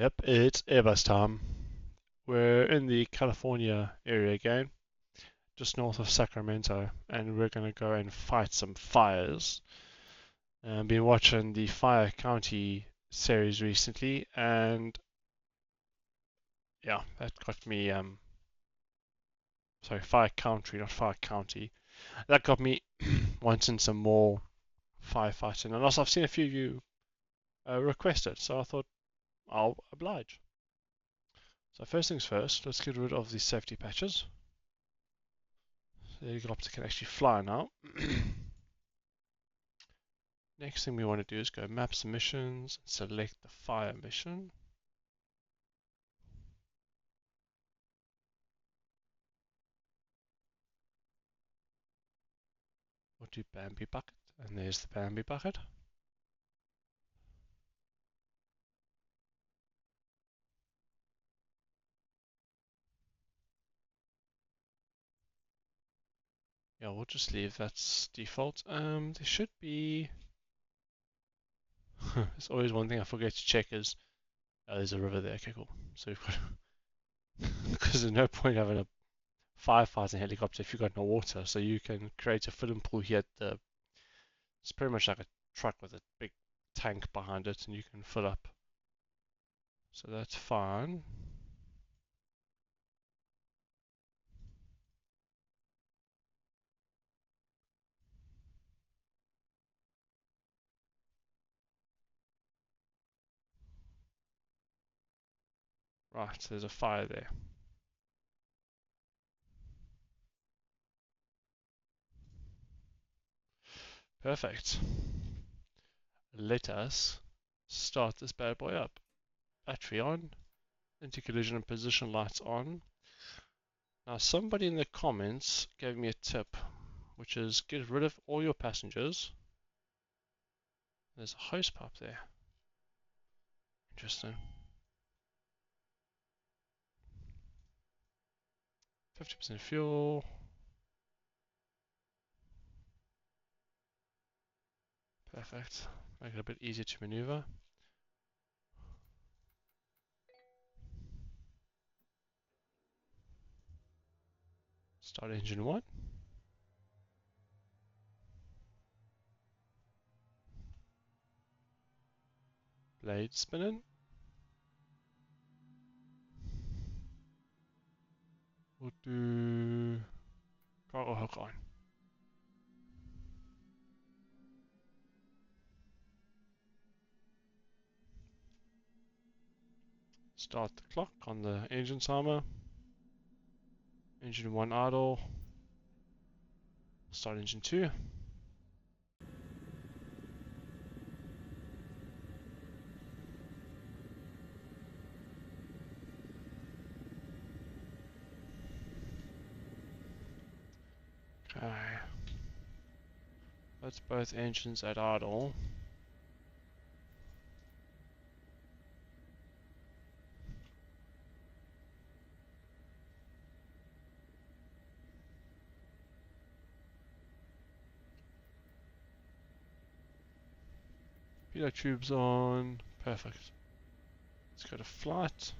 Yep, it's Airbus time. We're in the California area again, just north of Sacramento, and we're gonna go and fight some fires. I've been watching the Fire County series recently, and yeah, that got me, sorry, Fire Country, not Fire County. That got me wanting some more firefighting, and also I've seen a few of you request it, so I thought I'll oblige. So first things first, let's get rid of the safety patches. The helicopter can actually fly now. Next thing we want to do is go maps and missions, select the fire mission. We'll do Bambi bucket, and there's the Bambi bucket. Yeah, we'll just leave that's default. There should be. There's always one thing I forget to check is there's a river there. Okay, cool. So we've got because there's no point having a firefighting helicopter if you've got no water. So you can create a filling pool here at the. It's pretty much like a truck with a big tank behind it, and you can fill up. So that's fine. Right, there's a fire there. Perfect. Let us start this bad boy up. Battery on, anti-collision and position lights on. Now somebody in the comments gave me a tip, which is get rid of all your passengers. There's a hose pipe there. Interesting. 50% fuel. Perfect. Make it a bit easier to maneuver. Start engine 1. Blade spinning. We'll do cargo hook on. Start the clock on the engine timer. Engine 1 idle. Start engine 2. Okay. That's both engines at idle. Pitot tubes on. Perfect. Let's go to flight.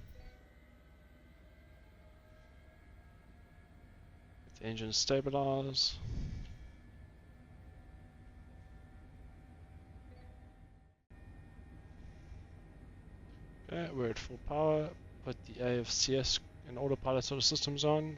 Let the engine stabilize. Okay, we're at full power. Put the AFCS and autopilot sort of systems on.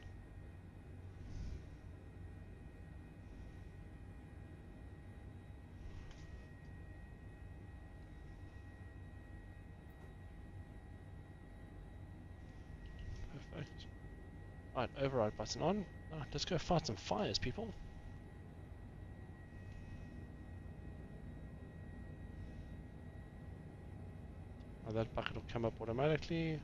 Perfect. Alright, override button on. Alright, let's go fight some fires, people. Now that bucket will come up automatically.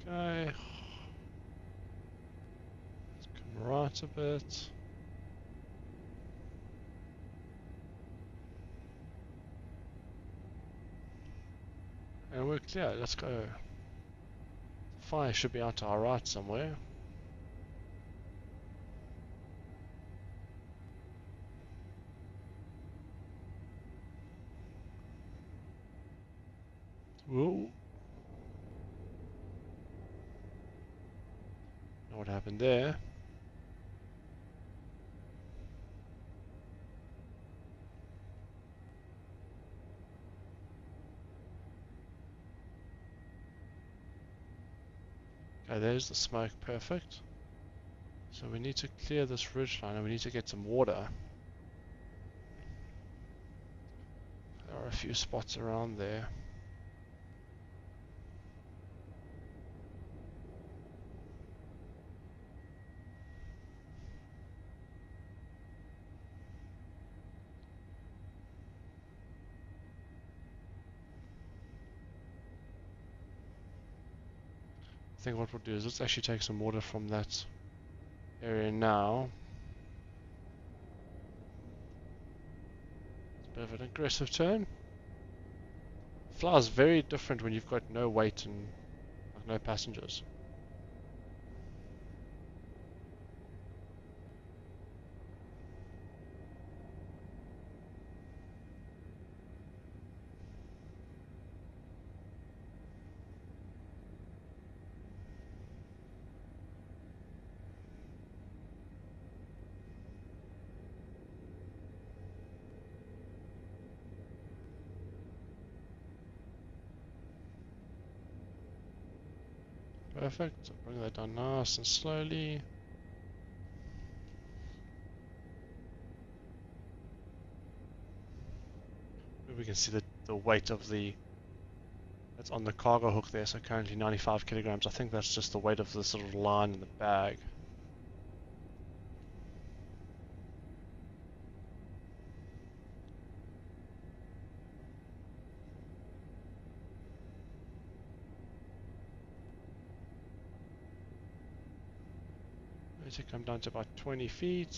Okay. Let's come right a bit. And we're clear, let's go. The fire should be out to our right somewhere. Whoa. Know what happened there? Okay, there's the smoke, perfect. So we need to clear this ridge line and we need to get some water. There are a few spots around there. I think what we'll do is let's actually take some water from that area now. It's a bit of an aggressive turn. Flies very different when you've got no weight and like no passengers. Perfect, so bring that down nice and slowly. We can see the weight of that's on the cargo hook there, so currently 95 kilograms. I think that's just the weight of this little line in the bag. To come down to about 20 feet.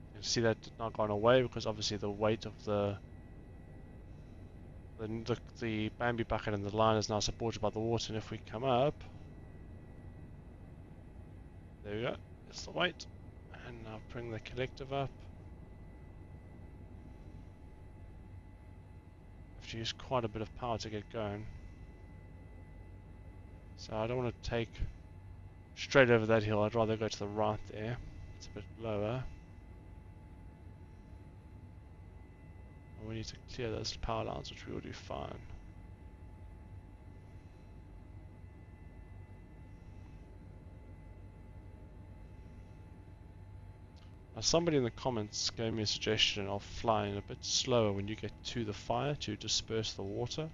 You can see that it's not gone away because obviously the weight of the Bambi bucket and the line is now supported by the water, and if we come up, there we go, that's the weight. And now bring the collective up. Have to use quite a bit of power to get going. So I don't want to take straight over that hill, I'd rather go to the right there. It's a bit lower. And we need to clear those power lines, which we will do fine. Now somebody in the comments gave me a suggestion of flying a bit slower when you get to the fire to disperse the water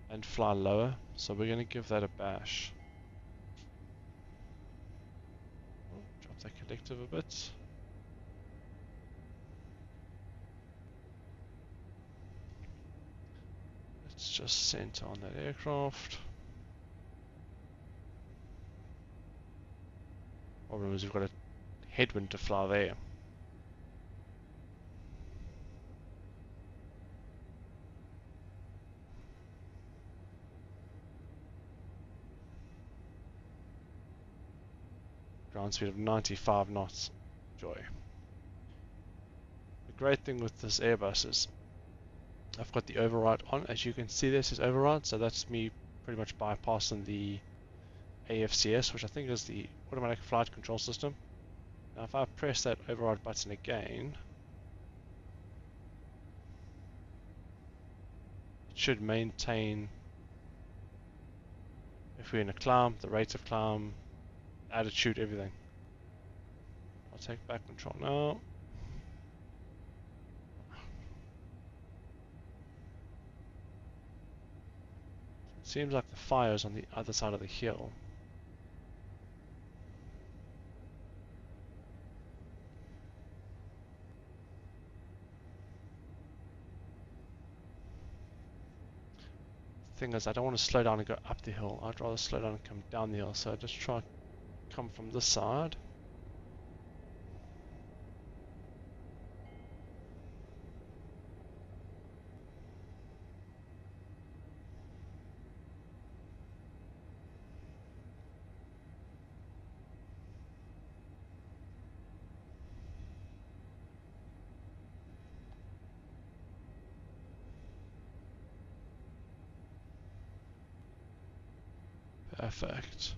and fly lower, so we're going to give that a bash. Oh, drop that collective a bit. Let's just center on that aircraft. Problem is we've got a headwind to fly there. Ground speed of 95 knots. Joy. The great thing with this Airbus is I've got the override on. As you can see, this is override, so that's me pretty much bypassing the AFCS, which I think is the automatic flight control system. Now if I press that override button again, it should maintain, if we're in a climb, the rate of climb, attitude, everything. I'll take back control now. It seems like the fire's on the other side of the hill. The thing is, I don't want to slow down and go up the hill. I'd rather slow down and come down the hill. So I just try to come from this side. effect.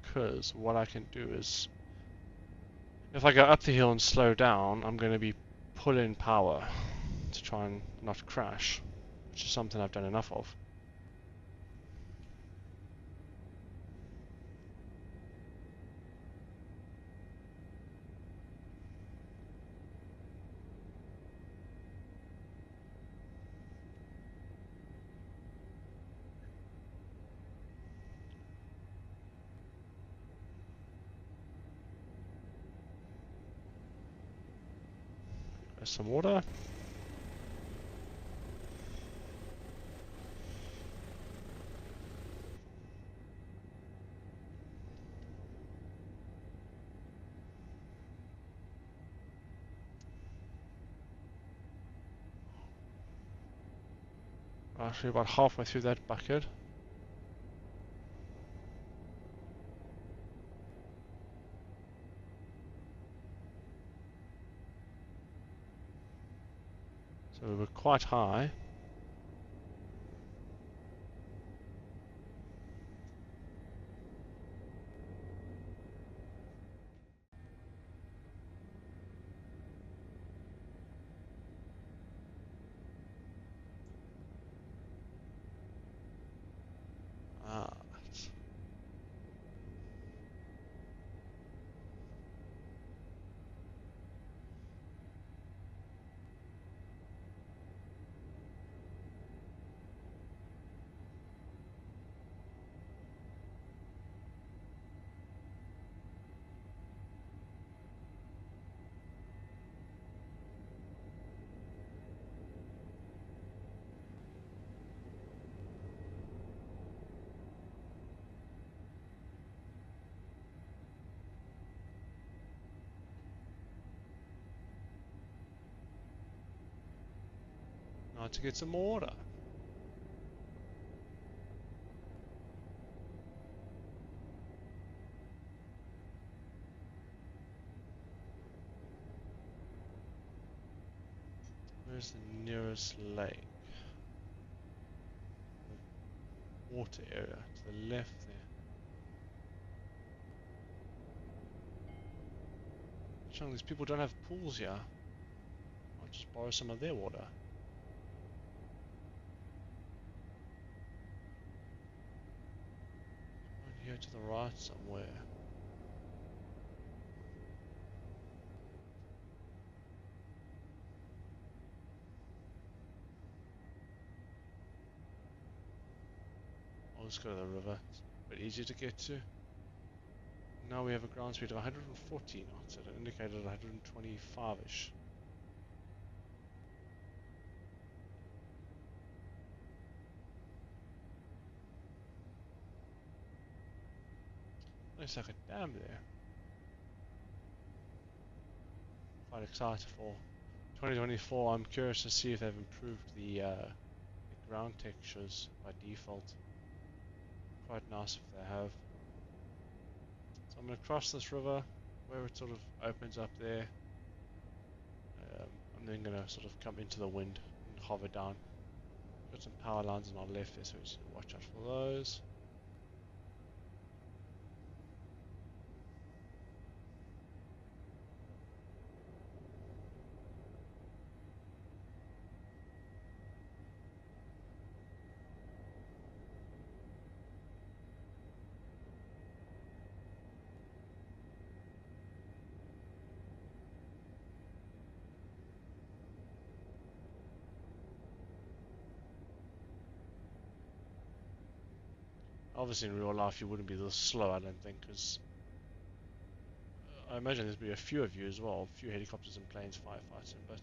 Because what I can do is, if I go up the hill and slow down, I'm going to be pulling power to try and not crash, which is something I've done enough of. There's some water. Actually, about halfway through that bucket. So we were quite high. Now to get some more water. Where's the nearest lake? The water area to the left there. Showing these people don't have pools here. I'll just borrow some of their water. Right here to the right somewhere. I'll just go to the river. It's a bit easier to get to. Now we have a ground speed of 140 knots, it indicated 125-ish. Looks like a dam there. Quite excited for 2024. I'm curious to see if they've improved the ground textures by default. Quite nice if they have. So I'm going to cross this river where it sort of opens up there. I'm then going to sort of come into the wind and hover down. Got some power lines on our left there, so we just watch out for those. Obviously in real life you wouldn't be this slow, I don't think, because I imagine there'd be a few of you as well, a few helicopters and planes firefighting, but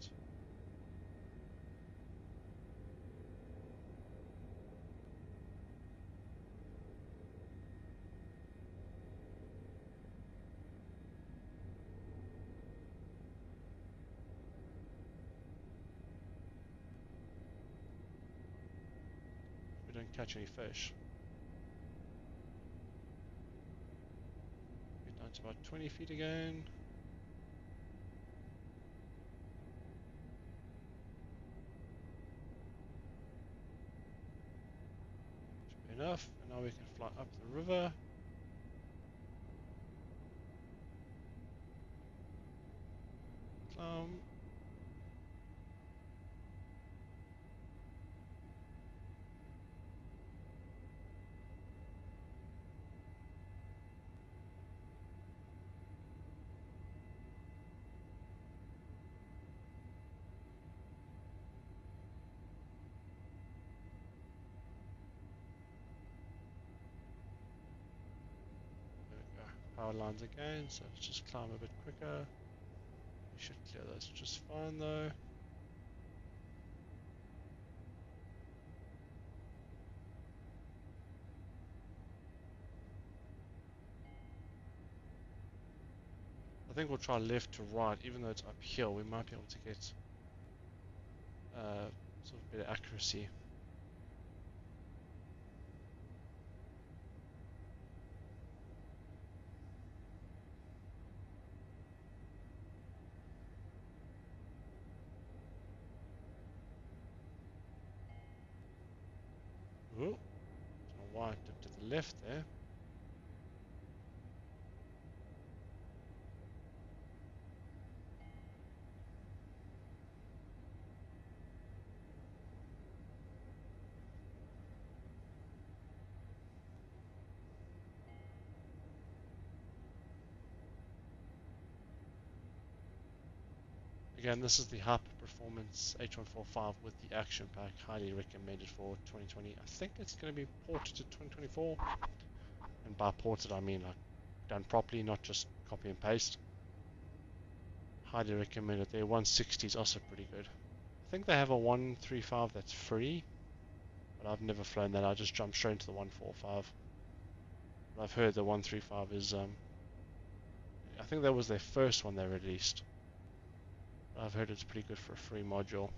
we don't catch any fish. It's about 20 feet again. enough. And now we can fly up the river. Power lines again, so let's just climb a bit quicker. We should clear those just fine though. I think we'll try left to right, even though it's uphill, we might be able to get sort of better accuracy. Ooh, don't know why I dipped to the left there. Again, this is the hyper performance H145 with the action pack, highly recommended for 2020. I think it's going to be ported to 2024, and by ported I mean like done properly, not just copy and paste. Highly recommended. Their 160 is also pretty good. I think they have a 135 that's free, but I've never flown that. I just jumped straight into the 145. But I've heard the 135 is I think that was their first one they released. I've heard it's pretty good for a free module.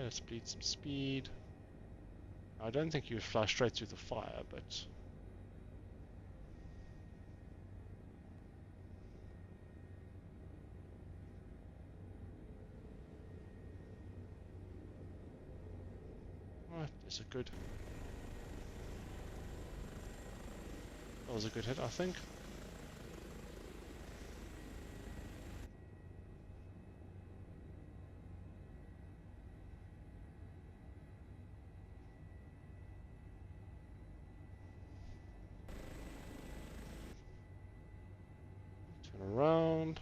Let's bleed some speed. I don't think you would fly straight through the fire, but there's a good. That was a good hit, I think. Turn around.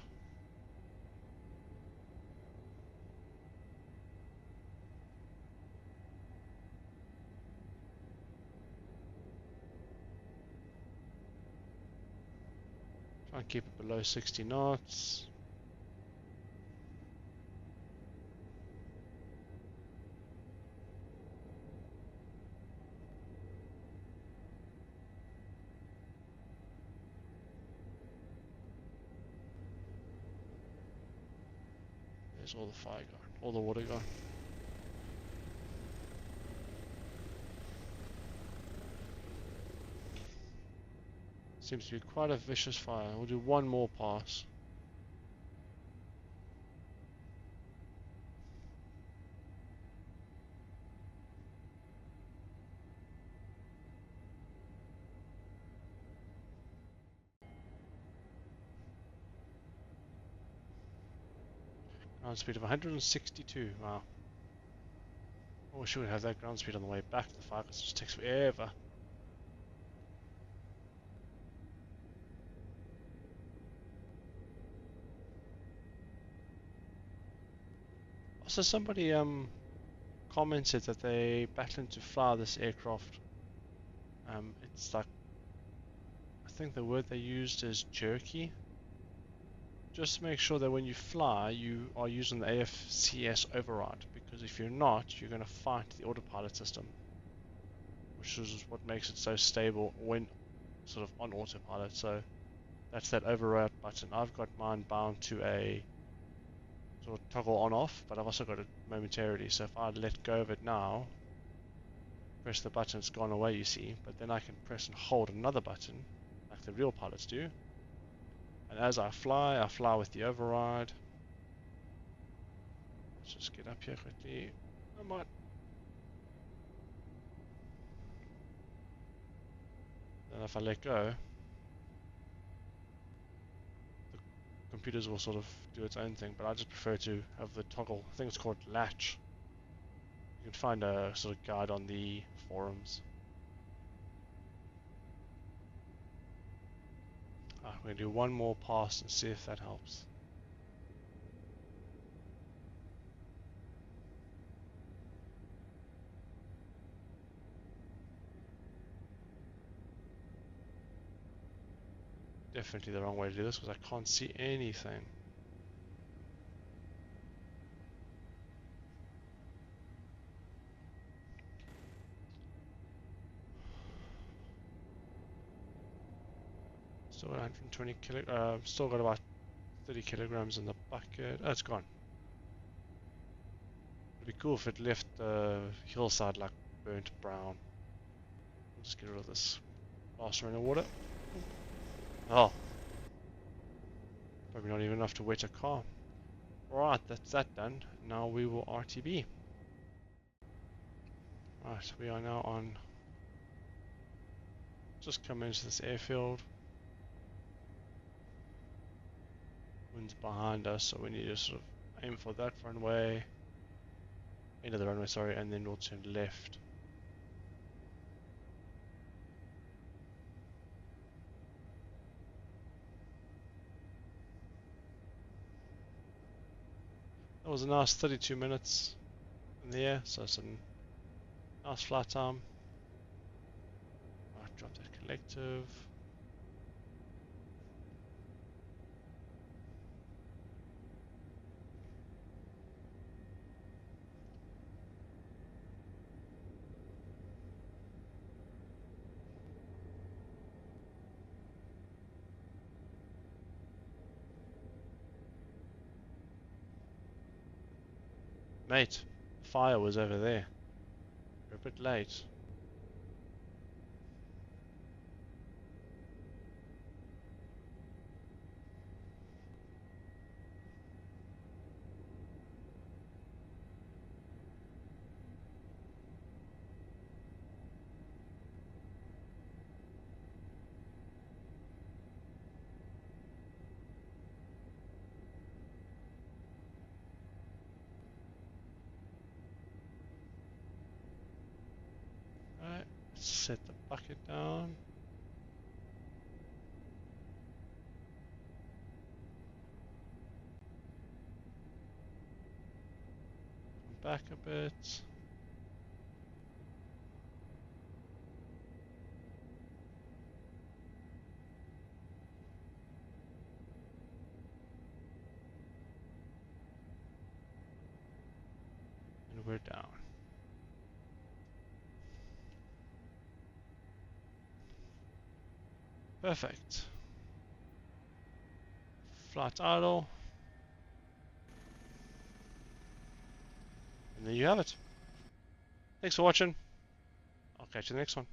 Try and keep it below 60 knots. There's all the fire gone, all the water gone. Seems to be quite a vicious fire. We'll do one more pass. Ground speed of 162. Wow. I wish we would have that ground speed on the way back to the fire, because it just takes forever. Also, somebody commented that they battling to fly this aircraft. It's like, I think the word they used is jerky. Just make sure that when you fly, you are using the AFCS override, because if you're not, you're going to fight the autopilot system, which is what makes it so stable when sort of on autopilot. So that's that override button. I've got mine bound to a sort of toggle on off, but I've also got it momentarily, so if I let go of it now, press the button, it's gone away, you see, but then I can press and hold another button like the real pilots do, and as I fly with the override. Let's just get up here quickly. Come on. Then if I let go, the computers will sort of do its own thing, but I just prefer to have the toggle. I think it's called latch. You can find a sort of guide on the forums. We're going to do one more pass and see if that helps. Definitely the wrong way to do this because I can't see anything. Still got 120 still got about 30 kilograms in the bucket. Oh, it's gone. It'd be cool if it left the hillside like burnt brown. We'll just get rid of this last round of water. Oh. Probably not even enough to wet a car. Alright, that's that done. Now we will RTB. Right, we are now on. Just come into this airfield. Wind's behind us, so we need to sort of aim for that runway. End of the runway, sorry, and then we'll turn left. That was a nice 32 minutes in the air, so some nice flight time. Right, drop that collective. Mate, fire was over there. We're a bit late. Alright, set the bucket down. Come back a bit. And we're down. Perfect. Flight idle. And there you have it. Thanks for watching. I'll catch you in the next one.